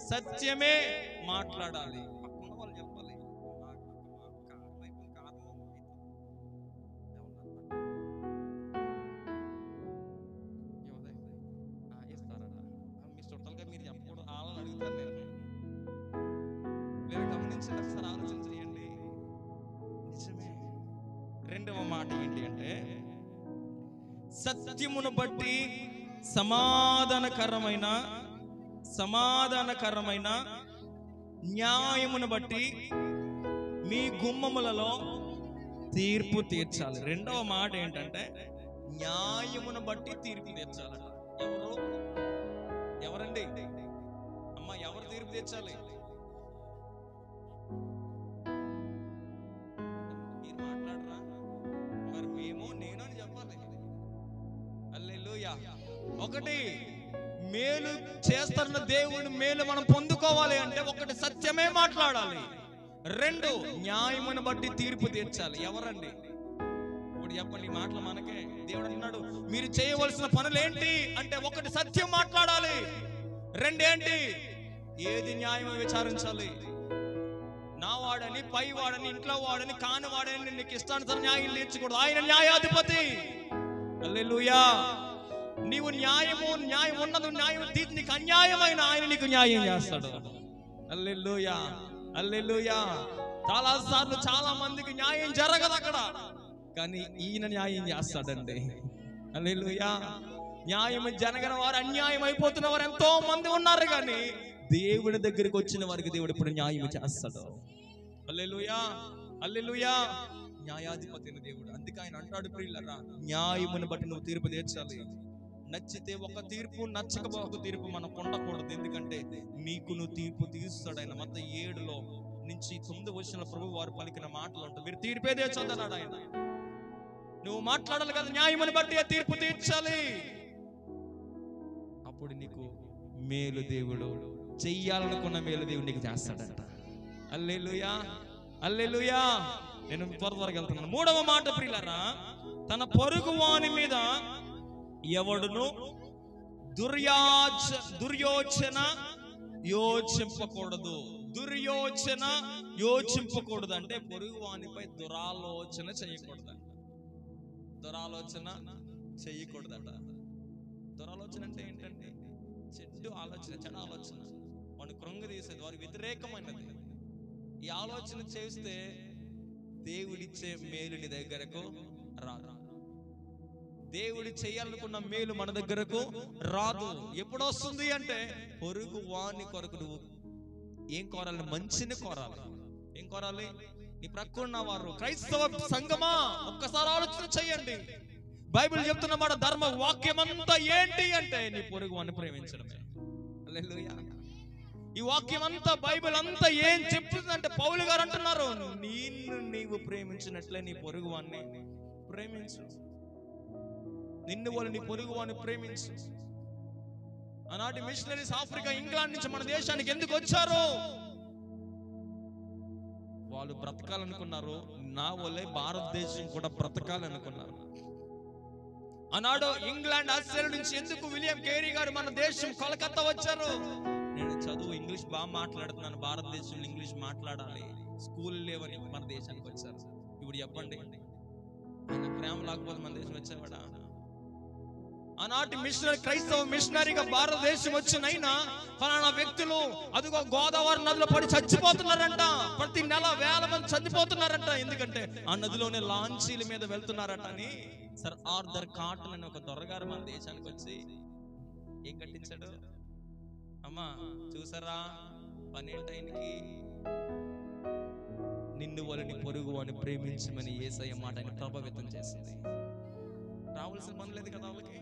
సత్యమే మాట్లాడాలి. పక్కన వాళ్ళు చెప్పాలి, ఇస్తారట మీ చుట్టాలుగా మీరు చెప్పకూడదు, వాళ్ళని అడుగుతాను నేను. మీరు గమనించండి, ఒకసారి ఆలోచన చేయండి. నిజమే. రెండవ మాట ఏంటి అంటే, సత్యమును బట్టి సమాధానకరమైన న్యాయమును బట్టి మీ గుమ్మములలో తీర్పు తీర్చాలి. రెండవ మాట ఏంటంటే, న్యాయమును బట్టి తీర్పు తీర్చాలట. ఎవరండి అమ్మ, ఎవరు తీర్పు తీర్చాలి? మీరు మాట్లాడరా? మరి మేము నేను అని చెప్పాలి. హల్లెలూయా. ఒకటి, మేలు చేస్తున్న దేవుని మేలు మనం పొందుకోవాలి అంటే ఒకటి సత్యమే మాట్లాడాలి, రెండు న్యాయమును బట్టి తీర్పు తీర్చాలి. ఎవరండి? ఇప్పుడు చెప్పండి, ఈ మాటలు మనకే. దేవుడు అన్నాడు, మీరు చేయవలసిన పనులు ఏంటి అంటే, ఒకటి సత్యం మాట్లాడాలి, రెండేంటి, ఏది న్యాయమో విచారించాలి. నా వాడని, పై వాడని, ఇంట్లో వాడని, కాని వాడని నీకు ఇష్టానుసార న్యాయం తీర్చకూడదు. ఆయన న్యాయాధిపతి. హల్లెలూయా. నీవు న్యాయం ఉన్నది, న్యాయం తీర్చి నీకు అన్యాయమైన ఆయన నీకు న్యాయం చేస్తాడు. హల్లెలూయా హల్లెలూయా. చాలా సార్లు చాలా మందికి న్యాయం జరగదు అక్కడ, కానీ ఈయన న్యాయం చేస్తాడండి. హల్లెలూయా. న్యాయం జరగని వారు, అన్యాయం అయిపోతున్న వారు ఎంతో మంది ఉన్నారు, కానీ దేవుడి దగ్గరికి వచ్చిన వారికి దేవుడు ఇప్పుడు న్యాయం చేస్తాడు. హల్లెలూయా హల్లెలూయా. న్యాయాధిపతి దేవుడు. అందుకే ఆయన అంటాడు, ప్రియులారా, న్యాయమును బట్టి నువ్వు తీర్పు తీర్చాలి. నచ్చితే ఒక తీర్పు, నచ్చకపోతే ఒక తీర్పు మనం పొందకూడదు. ఎందుకంటే నీకు నువ్వు తీర్పు తీరుస్తాడు ఆయన. మొత్తం 7 నుంచి 9 వచ్చిన ప్రభు వారు పలికిన మాటలు ఉంటాయి. మీరు తీర్పే తీర్చొద్దన్నాడు ఆయన. నువ్వు మాట్లాడాలి కదా, న్యాయమును బట్టి తీర్పు తీర్చాలి. అప్పుడు నీకు మేలు దేవుడు చెయ్యాలనుకున్న మేలు దేవుడు నీకు చేస్తాడంట. హల్లెలూయా హల్లెలూయా. నేను త్వరగా వెళ్తున్నాను. మూడవ మాట, ప్రియులారా, తన పొరుగు వాని మీద ఎవడును దుర్యోచన యోచింపకూడదు. దుర్యోచన యోచింపకూడదు అంటే పొరుగు వానిపై దురాలోచన చేయకూడదంట. దురాలోచన చేయకూడదట. దురాలోచన అంటే ఏంటంటే చెడు ఆలోచన, చెడు ఆలోచన, వాడిని కృంగదీసేది, వారి వ్యతిరేకమైనది. ఈ ఆలోచన చేస్తే దేవుడిచ్చే మేలు నీ దగ్గరకు రాదు. దేవుడి చేయాలనుకున్న మేలు మన దగ్గరకు రాదు. ఎప్పుడు వస్తుంది అంటే పొరుగు వాని కొరకు నువ్వు ఏం కోరాలి? మంచిని కోరాలి. ఏం కోరాలి? నీ ప్రక్కన్న వారు, క్రైస్తవ సంఘమా ఒక్కసారి ఆలోచన చెయ్యండి. బైబిల్ చెప్తున్న మాట, ధర్మ వాక్యం అంతా ఏంటి అంటే నీ పొరుగు వాని ప్రేమించడమే. హల్లెలూయా. ఈ వాక్యం అంతా, బైబిల్ అంతా ఏం చెప్తుందంటే పౌలు గారు అంటున్నారు, నిన్ను నీవు ప్రేమించినట్లే నీ పొరుగు వాన్ని ప్రేమించు. నిన్ను వాళ్ళు నీ పొరుగు వాన్ని ప్రేమించు. ఆనాటి మిషనరీస్ ఆఫ్రికా, ఇంగ్లాండ్ నుంచి మన దేశానికి ఎందుకు వచ్చారు? వాళ్ళు బ్రతకాలనుకున్నారు. నా వల్లే భారతదేశం కూడా బ్రతకాలనుకున్నారు. ఆనాడు ఇంగ్లాండ్, ఆస్ట్రేలియా నుంచి ఎందుకు విలియం కేరీ గారు మన దేశం కోల్కతా వచ్చారు? నేను చదువు ఇంగ్లీష్ బాగా మాట్లాడుతున్నాను, భారతదేశంలో ఇంగ్లీష్ మాట్లాడాలి, స్కూల్ లేవని మన దేశానికి వచ్చారు. ఇప్పుడు చెప్పండి, ఆయన ప్రేమ లేకపోతే మన దేశం వచ్చేవాడా? ఆనాటి మిషనరీ, క్రైస్తవ మిషనరీగా భారతదేశం వచ్చినైనా ఫలానా వ్యక్తులు అదిగో గోదావరి నదిలో పడి చచ్చిపోతున్నారంట. ప్రతి నెల వేల మంది చనిపోతున్నారంట. ఎందుకంటే ఆ నదిలోనే లాంచీల మీద వెళ్తున్నారట అని సర్ ఆర్థర్ కాటన్ అని ఒక దొరగారు మన దేశానికి వచ్చి ఏం కట్టించాడు? అమ్మా చూసారా పనేంటైనకి? నిన్ను వాళ్ళని పొరుగు అని ప్రేమించమని యేసయ్య మాట ఆయన ప్రభావితం చేసింది. రావాల్సిన పని లేదు కదా, వాళ్ళకి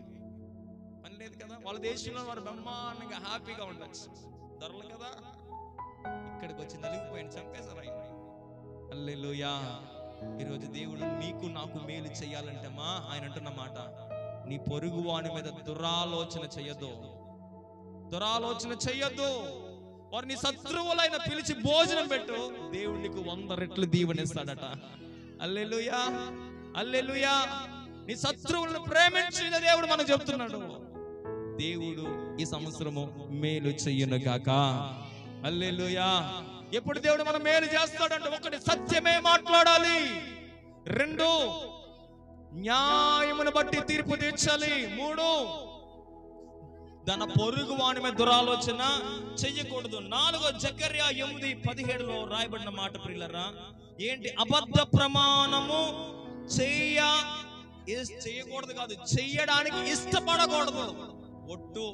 పని లేదు కదా. వాళ్ళ దేశంలో వారు బ్రహ్మాండంగా హ్యాపీగా ఉండొచ్చు, ధరలు కదా. ఇక్కడికి వచ్చి నలిగిపోయింది, చంపేశారు ఆయన. హల్లెలూయా. ఈరోజు దేవుడు నీకు నాకు మేలు చెయ్యాలంటే మా ఆయన అంటున్న మాట, నీ పొరుగు వాని మీద దురాలోచన చెయ్యొద్దు, దురాలోచన చెయ్యొద్దు. వారిని శత్రువులైన పిలిచి భోజనం పెట్టు, దేవుడు నీకు 100 రెట్లు దీవెనిస్తాడట. హల్లెలూయా, హల్లెలూయా. నీ శత్రువులను ప్రేమించిన దేవుడు మనకు చెప్తున్నాడు. దేవుడు ఈ సంవత్సరము మేలు చెయ్యును గాక. హల్లెలూయా. ఎప్పుడు దేవుడు మన మేలు చేస్తాడంటే, 1 సత్యమే మాట్లాడాలి, 2 న్యాయమును బట్టి తీర్పు తీర్చాలి, 3 తన పొరుగు వాని మీద దురాలోచన చెయ్యకూడదు, 4 జకర్యా 8:17 రాయబడిన మాట ప్రియులారా ఏంటి? అబద్ధ ప్రమాణము చేయకూడదు కాదు, చెయ్యడానికి ఇష్టపడకూడదు. ఒట్టు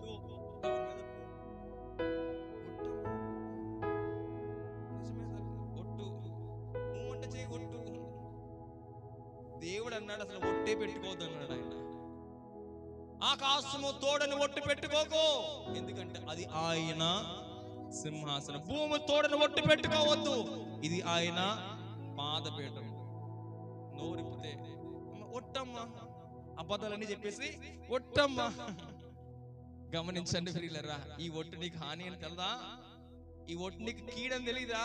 అంటే చెయ్యి, ఒట్టు. దేవుడు అన్నాడు అసలు ఒట్టే పెట్టుకోవద్దు అన్నాడు ఆయన. ఆకాశము తోడని ఒట్టు పెట్టుకోకు, ఎందుకంటే అది ఆయన సింహాసనం. భూమి తోడని ఒట్టు పెట్టుకోవద్దు, ఇది ఆయన పాదపీఠం. నోరిపితే ఒట్టమ్మా, అబద్ధాలని చెప్పేసి ఒట్టమ్మా. గమనించండి ప్రియులారా, ఈ ఒట్టు నీకు హాని అని తెలదా? ఈ ఒట్టు నీకు కీడని తెలీదా?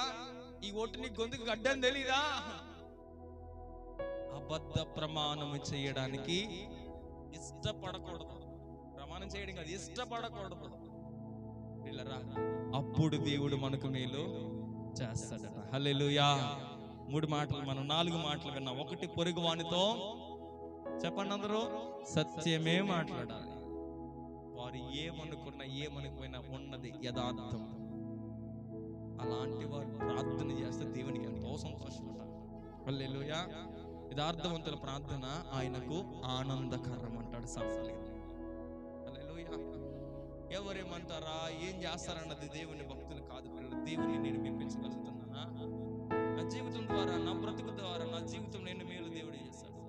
ఈ ఒట్టు నీకు గొంతుకు గడ్డని తెలీదా? అబద్ధ ప్రమాణము చేయడానికి ఇష్టపడకూడదు. ప్రమాణం చేయడం కాదు, ఇష్టపడకూడదు ప్రియులారా. అప్పుడు దేవుడు మనకు మేలు చేస్తాడట. హల్లెలూయా. 3 మాటలు మనం 4 మాటలు విన్నాం. 1 పొరుగు వానితో, చెప్పండి అందరూ, సత్యమే మాట్లాడాలి. వారు ఏమనుకున్నా ఏమనుకున్నా ఉన్నది యథార్థం. అలాంటి వారు ప్రార్థన చేస్తే దేవునికి ఎంతో సంతోషం. హల్లెలూయా. యథార్థవంతుల ప్రార్థన ఆయనకు ఆనందకరం అంటాడు సామెతలు. హల్లెలూయా. ఎవరేమంటారా, ఏం చేస్తారన్నది దేవుని భక్తులు కాదు. దేవుని నేను మెప్పించగలుగుతున్నానా? నా జీవితం ద్వారా, నా బ్రతుకు ద్వారా, నా జీవితం నేను మేలు దేవుడు చేస్తాడు.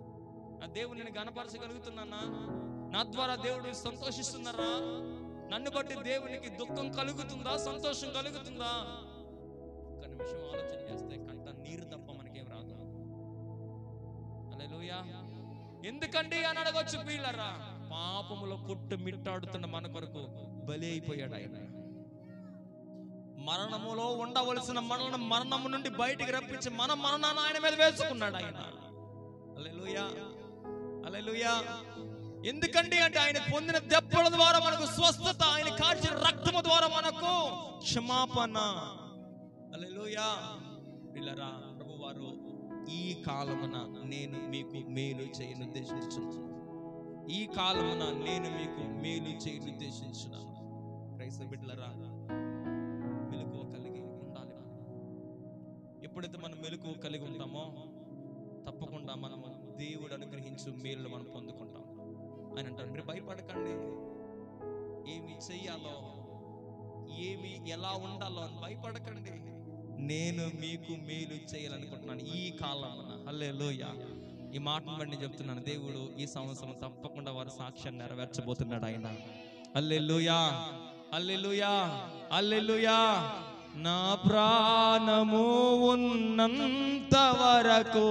నా దేవుడు నేను గణపరచగలుగుతున్నానా? నా ద్వారా దేవుడు సంతోషిస్తున్నారా? నన్ను బట్టి దేవునికి దుఃఖం కలుగుతుందా, సంతోషం కలుగుతుందా? ఒక్క నిమిషం ఆలోచన చేస్తే కంట నీరు తప్ప మనకేం రాదు. హల్లెలూయా. ఎందుకండి అని అడగొచ్చు ప్రియులారా. పాపములో కొట్టు మిట్టాడుతున్న మన కొరకు బలి అయిపోయాడు ఆయన. మరణములో ఉండవలసిన మనల్ని మరణము నుండి బయటికి రప్పించి మన మరణాన్ని ఆయన మీద వేసుకున్నాడు ఆయన. హల్లెలూయా, హల్లెలూయా. ఎందుకండి అంటే ఆయన పొందిన దెబ్బల ద్వారా మనకు స్వస్థత, ఆయన కార్చిన రక్తము ద్వారా మనకు క్షమాపణ. హల్లెలూయా. పిల్లరా, ప్రభువారు ఈ కాలమున నేను మీకు మేలు చేయను ఉద్దేశించున్నాను, ఈ కాలమున నేను మీకు మేలు చేయను ఉద్దేశించున్నాను. క్రైస్తవ బిడ్డలారా, మెలకువ కలిగి ఉండాలి. ఎప్పుడైతే మనం మెలకువ కలిగి ఉంటామో తప్పకుండా మనము దేవుడు అనుగ్రహించు మేలు మనం పొందుకుంటాం. ఆయన అంటారు, మీరు భయపడకండి, ఏమి చెయ్యాలో, ఏమి ఎలా ఉండాలో అని భయపడకండి, నేను మీకు మేలు చేయాలనుకుంటున్నాను ఈ కాలమున. హల్లెలూయా. ఈ మాటను బట్టి చెప్తున్నాను, దేవుడు ఈ సంవత్సరం తప్పకుండా వారి సాక్ష్యాన్ని నెరవేర్చబోతున్నాడు ఆయన. హల్లెలూయా, హల్లెలూయా, హల్లెలూయా. నా ప్రాణము ఉన్నంత వరకు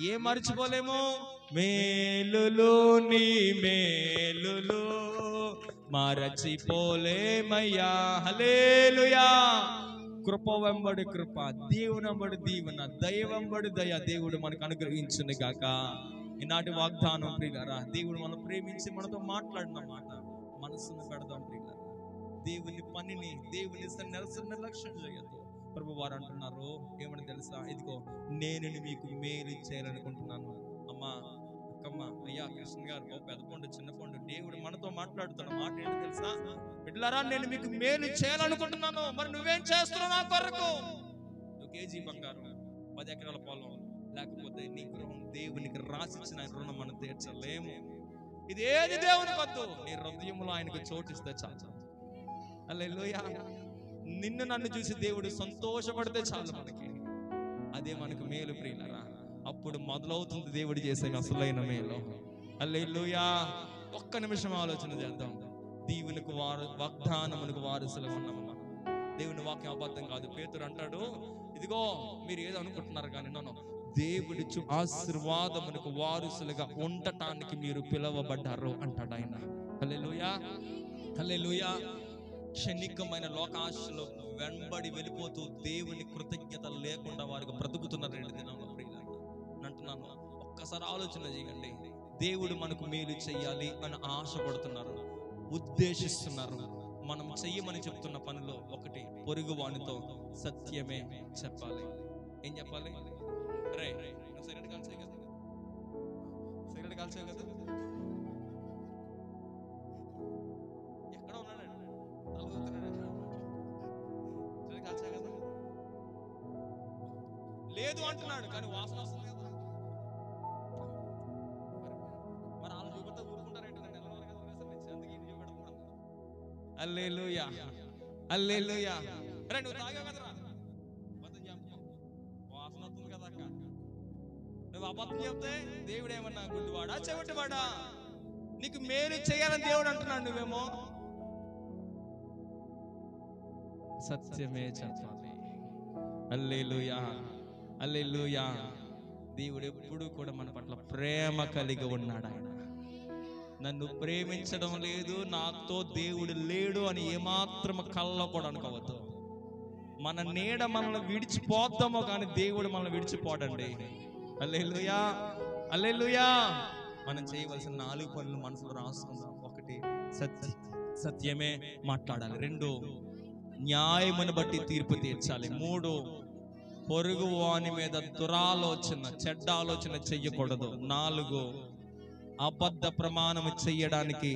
ఏ మర్చిపోలేము, మేలులు నీ మేలులు మరచిపోలేమయ్యా. హల్లెలూయా. కృప వెంబడి కృప, దేవుని వెంబడి దీవెన, దయ వెంబడి దయ దేవుడు మనకు అనుగ్రహించును గాక. ఈనాటి వాగ్దానం ప్రియులారా, దేవుడు మనం ప్రేమించి మనతో మాట్లాడిన మాట మనసును పెడదాం ప్రియులారా. దేవుని పనిని, దేవుని నిర్లక్ష్యం చేయొద్దు. ప్రభు వారు అంటున్నారు ఏమని తెలుసా, ఇదిగో నేను మీకు మేలు చేయాలనుకుంటున్నాను. అమ్మా, అక్కమ్మ, అయ్యా, కృష్ణ గారు, పెద్ద పండు, చిన్న పండు, దేవుడు మనతో మాట్లాడుతున్న మాట ఏంటి తెలుసా, బిడ్డలారా నేను మీకు మేలు చేయాలనుకుంటున్నాను. మరి నువ్వేం చేస్తున్నావు నా కొరకు? 1 కేజీ బంగారం, 10 ఎకరాల పొలం, లేకపోతే నీ గృహం, దేవునికి రాసిచ్చిన రుణం మనం తీర్చలేము. ఇది ఏది దేవుని వద్దు, నీ హృదయంలో ఆయనకు చోటిస్తే చాలు. హల్లెలూయా. నిన్ను నన్ను చూసి దేవుడు సంతోషపడితే చాలు మనకి, అదే మనకు మేలు ప్రియులారా. అప్పుడు మొదలవుతుంది దేవుడు చేసే అసలైన మేలు. హల్లెలూయా. ఒక్క నిమిషం ఆలోచన చేద్దాం. దేవునికి వాగ్దానములకు వారసులుగా ఉన్నాము మనం. దేవుని వాక్యం అబద్ధం కాదు. పేతురు అంటాడు, ఇదిగో మీరు ఏదో అనుకుంటున్నారు కానీ నన్ను దేవుడి ఆశీర్వాదములకు వారసులుగా ఉండటానికి మీరు పిలువబడ్డారు అంటాడు ఆయన. హల్లెలూయా, హల్లెలూయా. క్షణికమైన లోకాశలో వెంబడి వెళ్ళిపోతూ దేవుని కృతజ్ఞత లేకుండా వారికి బ్రతుకుతున్న 2 దినాల్లో ప్రియులారా అంటున్నాను, ఒక్కసారి ఆలోచన చేయండి. దేవుడు మనకు మేలు చెయ్యాలి అని ఆశపడుతున్నారు, ఉద్దేశిస్తున్నారు. మనం చెయ్యమని చెప్తున్న పనిలో ఒకటి, పొరుగు వానితో సత్యమే చెప్పాలి. ఏం చెప్పాలి? రే, నువ్వు సిగరెట్ కాల్చావు కదా, సిగరెట్ కాల్చావు కదా, ఎక్కడ ఉన్నాడు, కాల్చావు కదా, లేదు అంటున్నాడు కానీ వాసన వస్తుంది కదా. మరి వాళ్ళు చూపితే ఊరుకుంటారేంటండి? హల్లెలూయా, హల్లెలూయా. రే, నువ్వు తాగావు కదరా, వాసన వస్తుంది కదా అక్క. నువ్వు అబద్ధం చెప్తే దేవుడు ఏమన్నా గుడ్డివాడా చెవిటివాడా? నీకు మేలు చేయాలని దేవుడు అంటున్నాడు, నువ్వేమో సత్యమే చెప్పాలి. హల్లెలూయా, హల్లెలూయా. దేవుడు ఎప్పుడు కూడా మన పట్ల ప్రేమ కలిగి ఉన్నాడు. ఆయన నన్ను ప్రేమించడం లేదు, నాతో దేవుడు లేడు అని ఏమాత్రం కళ్ళలో కూడా అనుకోవద్దు. మన నీడ మనల్ని విడిచిపోతామో కానీ దేవుడు మనల్ని విడిచిపోడండి. హల్లెలూయా, హల్లెలూయా. మనం చేయవలసిన 4 పనులు మనసులో రాసుకుందాం. 1, సత్యమే మాట్లాడాలి. 2, న్యాయమును బట్టి తీర్పు తీర్చాలి. 3, పొరుగు వాని మీద దురాలోచన, చెడ్డ ఆలోచన చెయ్యకూడదు. 4, అబద్ధ ప్రమాణము చెయ్యడానికి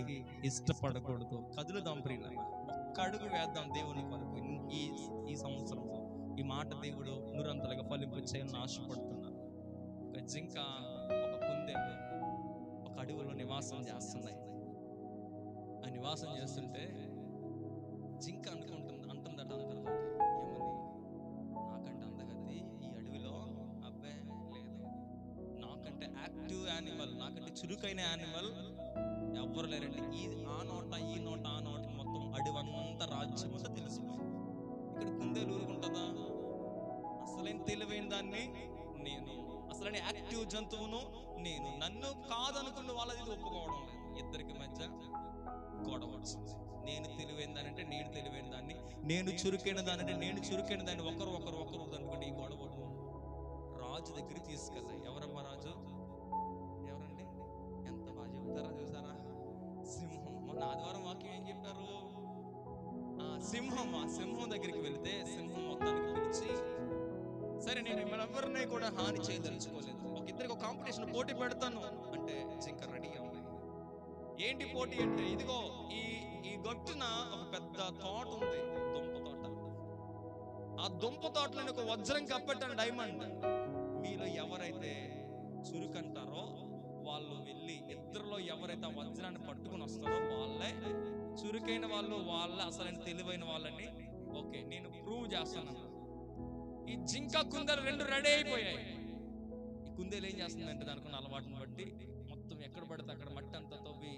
ఇష్టపడకూడదు. కదులుదాం ప్రియులారా, ఒక్క అడుగు వేద్దాం దేవుని కొరకు. ఈ సంవత్సరం ఈ మాట దేవుడు నిరంతరంగా ఫలింపు చేయాలని ఆశపడుతున్నాను. ఒక జింక, ఒక కుందేలు ఒక అడవిలో నివాసం చేస్తున్నాయి. ఆ నివాసం చేస్తుంటే జింక అంటుందట అందరితో, ఏమని, నాకంటే అందగది ఈ అడవిలో అబ్బాయి లేదు, నాకంటే యాక్టివ్ యానిమల్, నాకంటే చురుకైన యానిమల్ ఎవ్వరు లేరండి. ఆ నోట ఈ నోట ఆ నోట మొత్తం అడవంతా రాజ్యం అంతా తెలిసిపోయింది. ఇక్కడ కుందేలు ఊరుకుంటుందా? అసలైన తెలివైన దాన్ని నేను, అసలైన యాక్టివ్ జంతువును నేను. నన్ను కాదనుకున్న వాళ్ళది ఒప్పుకోవడం లేదు. ఇద్దరికి మధ్య గొడవ వచ్చింది. నేను తెలివైన దాని అంటే నేను తెలివైన దాన్ని, నేను చురుకైన దాని అంటే నేను చురుకైన దాన్ని ఒకరు అనుకుంటే ఈ గొడవ రాజు దగ్గరికి తీసుకెళ్ళాయి. ఎవరమ్మా రాజు? ఆదివారం వాక్యం ఏం చెప్పారు? ఆ సింహం దగ్గరికి వెళితే సింహం మొత్తానికి పిలిచి, సరే నేను మిమ్మల్ని ఎవరిని కూడా హాని చేయదలుచుకోలేదు, ఒక ఇద్దరికి కాంపిటీషన్ పోటీ పెడతాను అంటే జింక రెడీ ఉంది. ఏంటి పోటీ అంటే, ఇదిగో ఈ గట్టున ఒక పెద్ద తోట ఉంది, దుంప తోట. ఆ దుంప తోటలో ఒక వజ్రం కప్పెట్టాను, డైమండ్. మీలో ఎవరైతే చురుకంటారో వాళ్ళు వెళ్ళి, ఇద్దరులో ఎవరైతే ఆ వజ్రాన్ని పట్టుకుని వస్తారో వాళ్ళే చురుకైన వాళ్ళు, వాళ్ళే అసలైన తెలివైన వాళ్ళని ఓకే నేను ప్రూవ్ చేస్తాను. ఈ జింక కుందేలు రెండు రెడీ అయిపోయాయి. ఈ కుందేలు ఏం చేస్తుందంటే దానికి అలవాటుని బట్టి మొత్తం ఎక్కడ పడితే అక్కడ మట్టి అంతా తవ్వి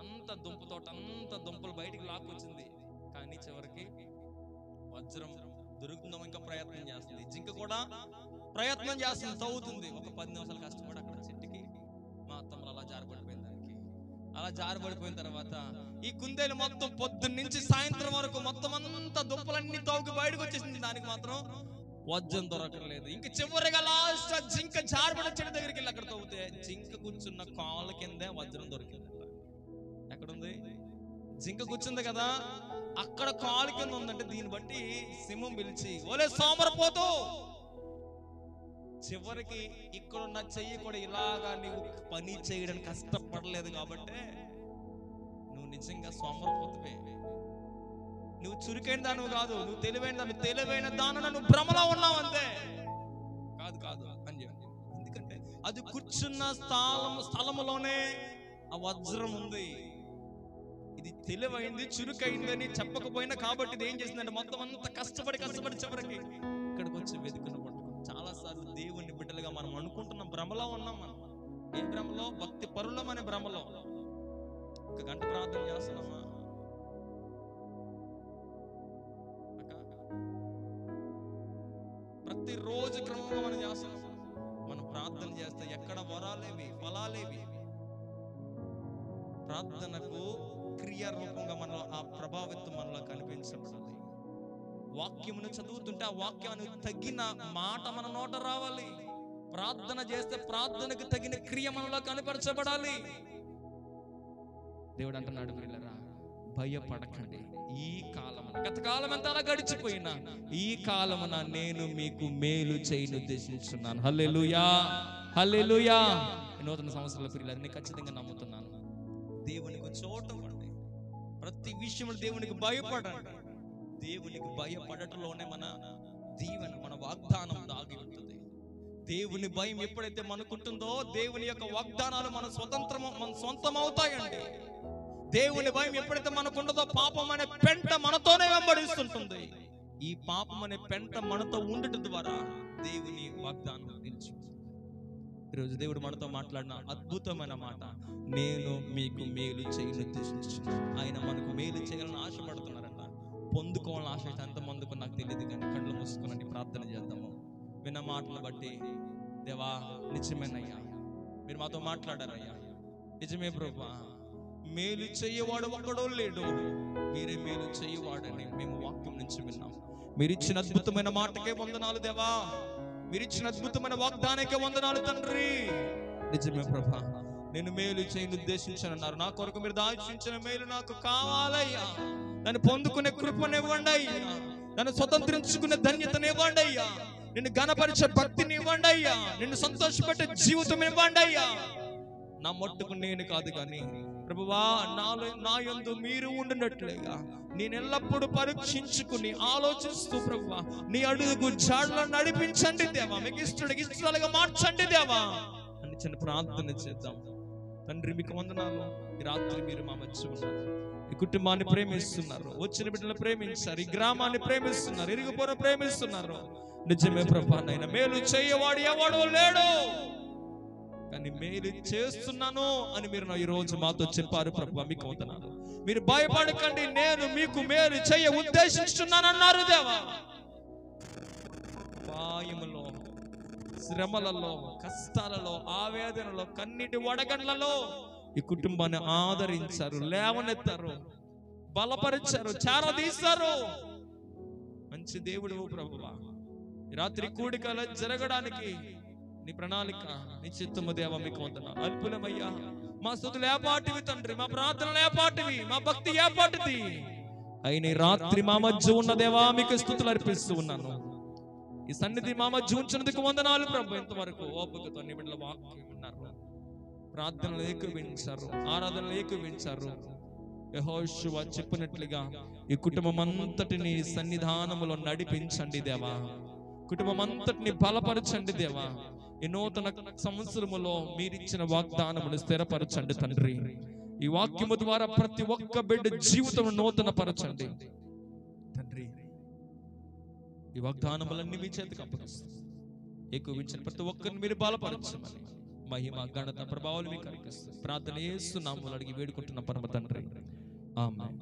అంత దుంప తోట అంత దుంపలు బయటికి లాక్కొచ్చింది. కానీ చివరికి వజ్రం దొరుకుతుందో ఇంకా ప్రయత్నం చేస్తుంది. జింక కూడా ప్రయత్నం చేస్తుంది, తవ్వుతుంది. ఒక 10 నిమిషాలు కష్టపడి అక్కడ చెట్టుకి మా అత్తమ్మలు అలా జారబడిపోయింది. దానికి అలా జారబడిపోయిన తర్వాత ఈ కుందేలు మొత్తం పొద్దున్న నుంచి సాయంత్రం వరకు మొత్తం అంతా దుంపలన్నీ తవ్వుకి బయటకు వచ్చేసింది. దానికి మాత్రం వజ్రం దొరకలేదు. ఇంక చివరిగా లాస్ట్ జింక జారబడి చెట్టు దగ్గరికి వెళ్ళి అక్కడ తవ్వుతే జింక కూర్చున్న కాళ్ళ కిందే వజ్రం దొరికింది. ఎక్కడుంది? జింక కూర్చుంది కదా, అక్కడ కాలు కింద ఉందంటే దీన్ని బట్టి సింహం పిలిచి, ఓలే సోమరపోతూ, చివరికి ఇక్కడున్న చెయ్యి కూడా ఇలాగా నీవు పని చేయడానికి కష్టపడలేదు కాబట్టి నువ్వు నిజంగా సోమరపోతువే. నువ్వు చురుకైన దాను కాదు, నువ్వు తెలివైన దాను నువ్వు భ్రమలో ఉన్నావు అంతే. కాదు అని చెప్పి, ఎందుకంటే అది కూర్చున్న స్థలములోనే ఆ వజ్రం ఉంది. ఇది తెలివైంది, చురుకైందని చెప్పకపోయినా కాబట్టి ఇది ఏం చేసిందంటే మొత్తం అంతా కష్టపడి చివరికి ఇక్కడికి వచ్చి వెతుకున్న పట్టుకుని. చాలా సార్లు దేవుని బిడ్డలుగా మనం అనుకుంటున్నాం, భ్రమలో ఉన్నాం. మనం ఏ భ్రమలో? భక్తి పరులం అనే భ్రమలో. ఒక గంట ప్రార్థన చేస్తున్నామా? ప్రతిరోజు క్రమంగా మనం చేస్తున్నాం. మనం ప్రార్థన చేస్తే ఎక్కడ వరాలేవి, ఫలాలేవి. ప్రార్థనకు క్రియారూపంగా మనలో ఆ ప్రభావితం మనలో కనిపించబడాలి. వాక్యమును చదువుతుంటే ఆ వాక్యానికి తగిన మాట మన నోట రావాలి. ప్రార్థన చేస్తే ప్రార్థనకు తగిన క్రియ మనలో కనపరచబడాలి. దేవుడు అంటున్నాడు, ప్రియులారా భయపడకండి, ఈ కాలమున, గత కాలం అంతా అలా గడిచిపోయినా ఈ కాలమున నేను మీకు మేలు చేయను ఉద్దేశించున్నాను. హల్లెలూయా, హల్లెలూయా. నూతన సంవత్సరాల ప్రియులారా ఖచ్చితంగా నమ్ముతున్నాను. దేవునికి చోటండి, ప్రతి విషయంలో దేవునికి భయపడండి. దేవునికి భయపడటంలోనే మన దీవెన, మన వాగ్దానం దాగి ఉంటుంది. దేవుని భయం ఎప్పుడైతే మనకుంటుందో దేవుని యొక్క వాగ్దానాలు మన సొంతం అవుతాయండి. దేవుని భయం ఎప్పుడైతే మనకుంటుందో పాపం అనే పెంట మనతోనే వెంబడిస్తుంటుంది. ఈ పాపం అనే పెంట మనతో ఉండటం ద్వారా దేవుని వాగ్దానం నిలిచిపోతుంది. ఈరోజు దేవుడు మనతో మాట్లాడిన అద్భుతమైన మాట, నేను మీకు మేలు చేయను ఉద్దేశించున్నాను. ఆయన మనకు మేలు చేయాలని ఆశపడుతున్నారంట. పొందుకోవాలని ఆశ అయితే ఎంతమందికి నాకు తెలియదు, కానీ కళ్ళు మూసుకుని ప్రార్థన చేద్దాము. విన్న మాటలు బట్టి దేవా నిజమేనయ్యా, మీరు మాతో మాట్లాడారయ్యా, నిజమే ప్రభువా, మేలు చేయవాడు ఒక్కడో లేడు, మీరే మేలు చేయవాడని మేము వాక్యం నుంచి విన్నాం. మీరు ఇచ్చిన అద్భుతమైన మాటకే వందనాలు దేవా, మీరు ఇచ్చిన అద్భుతమైన వాగ్దానానికే వందనాలు తండ్రి. నిజమే ప్రభా, నేను మేలు చేయను ఉద్దేశించానన్నారు. నా కొరకు మీరు దాచించిన మేలు నాకు కావాలయ్యా. నన్ను పొందుకునే కృపనివ్వండి అయ్యా, నన్ను స్వతంత్రించుకునే ధన్యతనివ్వండి అయ్యా, నిన్ను ఘనపరిచే భక్తిని ఇవ్వండి అయ్యా, నిన్ను సంతోషపెట్టే జీవితం ఇవ్వండి అయ్యా. నా మట్టుకు నేను కాదు కానీ ప్రభువా, నా యందు మీరు ఉండినట్లుగా నేను ఎల్లప్పుడూ పరీక్షించుకుని ఆలోచిస్తూ ప్రభువా నీ అడుగు జాడలో నడిపించండి దేవా, మీకు ఇష్టలుగా మార్చండి దేవా అని చిన్న ప్రార్థన చేద్దాం. తండ్రి మీకు వందనాలు. ఈ రాత్రి మీరు మా మధ్య ఉన్నారు, ఈ కుటుంబాన్ని ప్రేమిస్తున్నారు, వచ్చిన బిడ్డలను ప్రేమించారు, ఈ గ్రామాన్ని ప్రేమిస్తున్నారు, ఇరుగుపొర ప్రేమిస్తున్నారు. నిజమే ప్రభా, నైనా మేలు చేయవాడు ఎవడో లేడు, కానీ మేలు చేస్తున్నాను అని మీరు ఈ రోజు మాతో చెప్పారు ప్రభా, మీకు వందనాలు. మీరు భయపడకండి, నేను మీకు మేలు చేయ ఉద్దేశిస్తున్నానన్నారు దేవా. పాయములో, శ్రమలలో, కష్టాలలో, ఆవేదనలో, కన్నీటి వడగండ్లలో ఈ కుటుంబాన్ని ఆదరించారు, లేవనెత్తారు, బలపరిచారు, చేరదీశారు. మంచి దేవుడు ప్రభువా, రాత్రి కూడికల జరగడానికి నీ ప్రణాళిక, నీ చిత్తము దేవా మీకు వందనాలు. అల్పులమయ్యా, మా స్తుతులు ఏపాటివి తండ్రి, మా ప్రార్థనలు ఏపాటివి, మా భక్తి ఏపాటిది. అయిన రాత్రి మా మధ్య ఉన్న దేవా మీకు స్తుతులు అర్పిస్తూ ఉన్నాను. ఈ సన్నిధి మా మధ్య ఉంచినందుకు వందనాలు ప్రభు. ఇంతవరకు ఓపికతో నీ బిడ్డల వాక్యం విన్నారు, ప్రార్థనలు ఏకీవించారు, ఆరాధనలు ఏకీవించారు. యెహోషువ చెప్పినట్లుగా ఈ కుటుంబం అంతటిని సన్నిధానములో నడిపించండి దేవా. కుటుంబం అంతటిని బలపరచండి దేవా. ఈ నూతన సంవత్సరములో మీరిచ్చిన వాగ్దానమును స్థిరపరచండి తండ్రి. ఈ వాక్యము ద్వారా ప్రతి ఒక్క బిడ్డ జీవితం నూతన పరచండి తండ్రి. ఈ వాగ్దానములన్నీ మీ చేతికి అప్పగిస్తాం. ఏకీవించిన ప్రతి ఒక్కరిని మీరు బలపరచమని మహిమ ఘనత ప్రభావాలు మీకు కలిగిస్తాయి. ప్రార్థన యేసు నామములో అడిగి వేడుకుంటున్న పరమ తండ్రి, ఆమేన్.